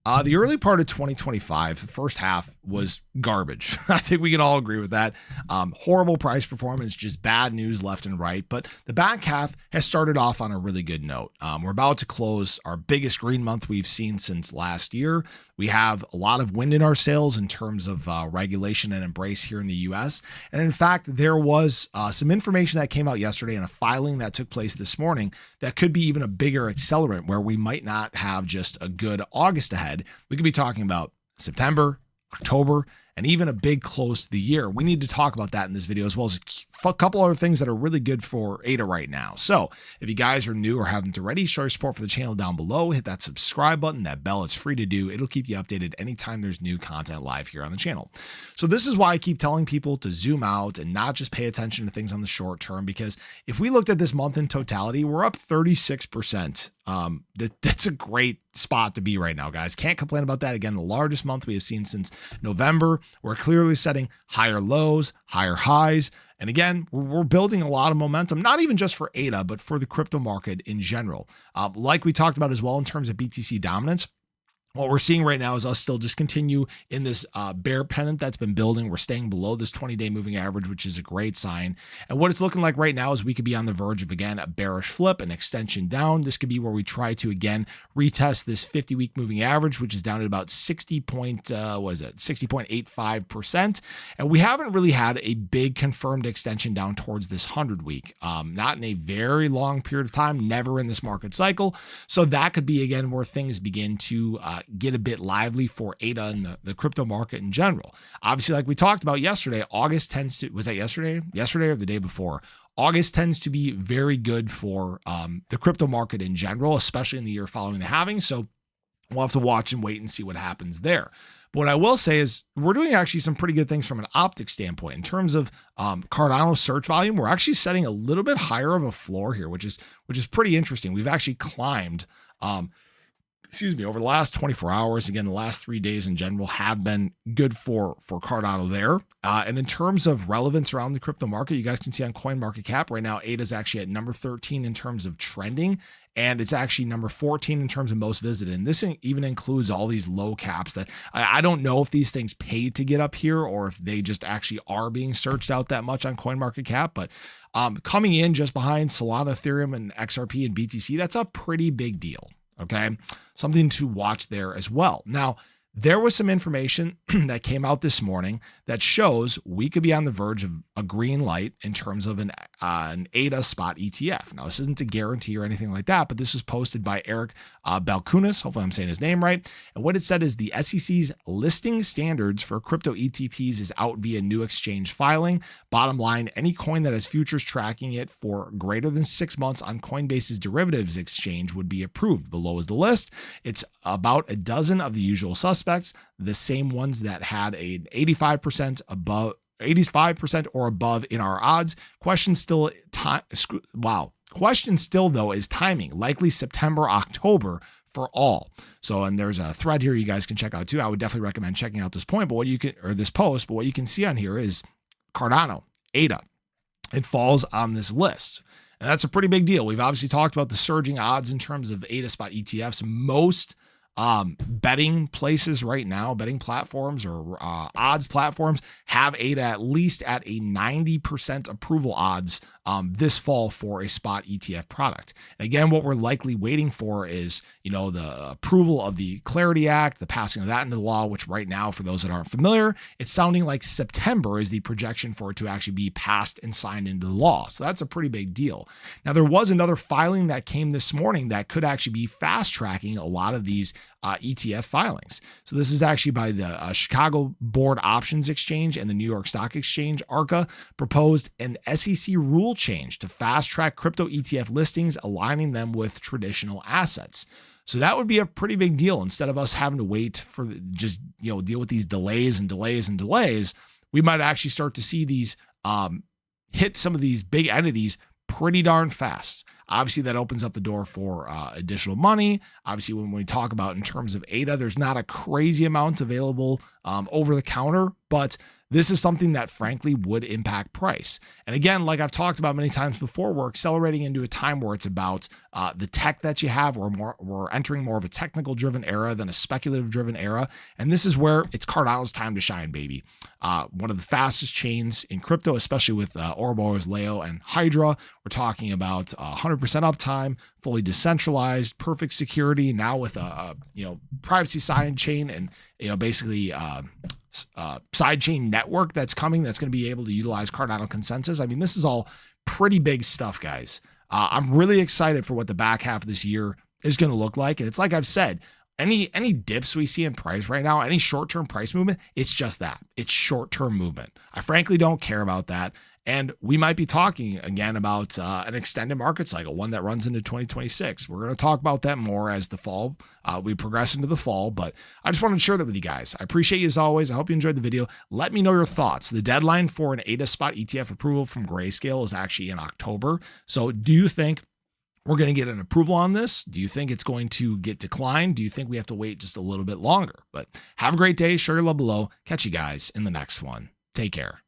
The early part of 2025, the first half was garbage. I think we can all agree with that. Horrible price performance, just bad news left and right. But the back half has started off on a really good note. We're about to close our biggest green month we've seen since last year. We have a lot of wind in our sails in terms of regulation and embrace here in the US. And in fact, there was some information that came out yesterday in a filing that took place this morning that could be even a bigger accelerant where we might not have just a good August ahead. We could be talking about September, October, and even a big close to the year. We need to talk about that in this video, as well as a couple other things that are really good for ADA right now. So if you guys are new or haven't already, show your support for the channel down below. Hit that subscribe button, that bell. It's free to do. It'll keep you updated anytime there's new content live here on the channel. So this is why I keep telling people to zoom out and not just pay attention to things on the short term, because if we looked at this month in totality, we're up 36%. That's a great spot to be right now, guys. Can't complain about that. Again, the largest month we have seen since November. We're clearly setting higher lows, higher highs. And again, we're building a lot of momentum, not even just for ADA, but for the crypto market in general. Like we talked about as well in terms of BTC dominance. What we're seeing right now is us still just continue in this bear pennant that's been building. We're staying below this 20-day moving average, which is a great sign. And what it's looking like right now is we could be on the verge of, again, a bearish flip, an extension down. This could be where we try to, again, retest this 50-week moving average, which is down at about 60.85%. And we haven't really had a big confirmed extension down towards this 100-week, not in a very long period of time, never in this market cycle. So that could be, again, where things begin to get a bit lively for ADA and the crypto market in general. Obviously, like we talked about yesterday, August tends to, was that yesterday? Yesterday or the day before? August tends to be very good for the crypto market in general, especially in the year following the halving. So we'll have to watch and wait and see what happens there. But what I will say is we're doing actually some pretty good things from an optics standpoint. In terms of Cardano search volume, we're actually setting a little bit higher of a floor here, which is pretty interesting. We've actually climbed over the last 24 hours. Again, the last 3 days in general have been good for Cardano there. And in terms of relevance around the crypto market, you guys can see on CoinMarketCap right now, ADA is actually at number 13 in terms of trending, and it's actually number 14 in terms of most visited. And this even includes all these low caps that I don't know if these things paid to get up here or if they just actually are being searched out that much on CoinMarketCap. But coming in just behind Solana, Ethereum, and XRP and BTC, that's a pretty big deal. Okay, something to watch there as well. Now, there was some information that came out this morning that shows we could be on the verge of a green light in terms of an ADA spot ETF. Now, this isn't a guarantee or anything like that, but this was posted by Eric Balkunas. Hopefully I'm saying his name right. And what it said is the SEC's listing standards for crypto ETPs is out via new exchange filing. Bottom line, any coin that has futures tracking it for greater than 6 months on Coinbase's derivatives exchange would be approved. Below is the list. It's about a dozen of the usual suspects, the same ones that had an 85% or above in our odds. Question still though is timing, likely September, October for all. So, and there's a thread here you guys can check out too. I would definitely recommend checking out this point, but what you can, or this post, but what you can see on here is Cardano, ADA. It falls on this list. And that's a pretty big deal. We've obviously talked about the surging odds in terms of ADA spot ETFs. Most betting places right now, betting platforms or odds platforms have ADA at least at a 90% approval odds this fall for a spot ETF product. And again, what we're likely waiting for is, the approval of the Clarity Act, the passing of that into law, which right now, for those that aren't familiar, it's sounding like September is the projection for it to actually be passed and signed into law. So that's a pretty big deal. Now, there was another filing that came this morning that could actually be fast tracking a lot of these ETF filings. So this is actually by the Chicago Board Options Exchange and the New York Stock Exchange, ARCA, proposed an SEC rule change to fast track crypto ETF listings, aligning them with traditional assets. So that would be a pretty big deal. Instead of us having to wait for just, deal with these delays, we might actually start to see these hit some of these big entities pretty darn fast. Obviously, that opens up the door for additional money. Obviously, when we talk about in terms of ADA, there's not a crazy amount available over the counter, but this is something that frankly would impact price. And again, like I've talked about many times before, we're accelerating into a time where it's about the tech that you have. We're entering more of a technical driven era than a speculative driven era. And this is where it's Cardano's time to shine, baby. One of the fastest chains in crypto, especially with Ouroboros, Leo, and Hydra. We're talking about 100% uptime, fully decentralized, perfect security. Now with a privacy side chain and basically sidechain network that's coming, that's going to be able to utilize Cardano consensus. I mean, this is all pretty big stuff, guys. I'm really excited for what the back half of this year is going to look like. And it's like I've said, any dips we see in price right now, any short-term price movement, it's just that. It's short-term movement. I frankly don't care about that. And we might be talking again about an extended market cycle, one that runs into 2026. We're going to talk about that more as the fall, we progress into the fall, but I just wanted to share that with you guys. I appreciate you as always. I hope you enjoyed the video. Let me know your thoughts. The deadline for an ADA spot ETF approval from Grayscale is actually in October. So do you think we're going to get an approval on this? Do you think it's going to get declined? Do you think we have to wait just a little bit longer? But have a great day. Share your love below. Catch you guys in the next one. Take care.